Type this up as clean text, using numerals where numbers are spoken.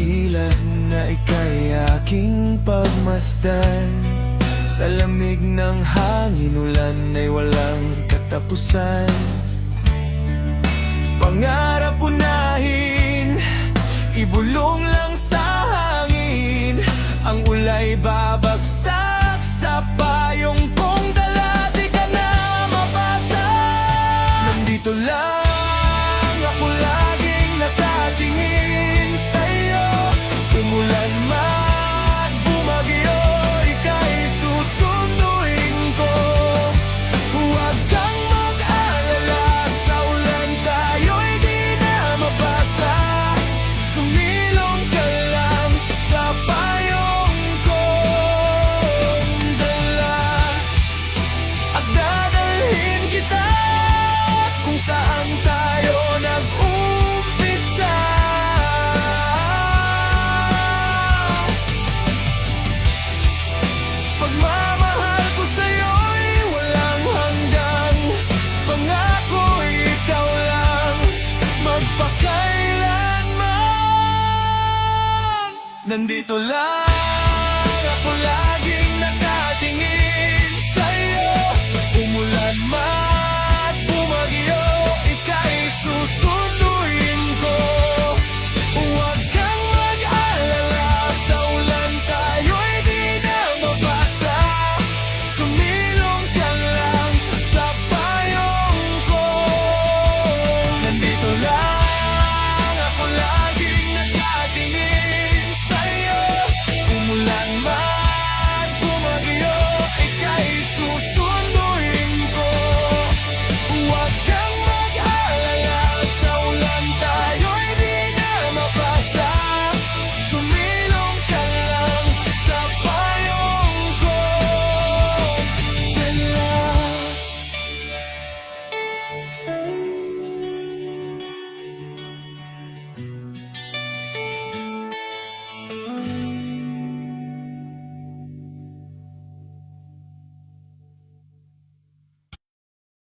dakila na ika'y aking pagmasdan. Sa lamig ng hangin, ulan ay walang katapusan. Pangarap unahin, ibulong lang sa hangin. Ang ulay babagsak sa payong kong dala, di ka na mabasa. Nandito lang ako laging natatingin sa'yo. Umulan man, bumagyo, ika'y susunduin ko. Huwag kang mag-alala, sa ulan tayo'y di na mabasa. Sumilong ka lang sa payong kong dala, at dadalhin kita kung saan tayo nag-umpisa. Pagmamahal ko sa'yo'y walang hanggang, pangako ikaw lang magpakailanman. Nandito lang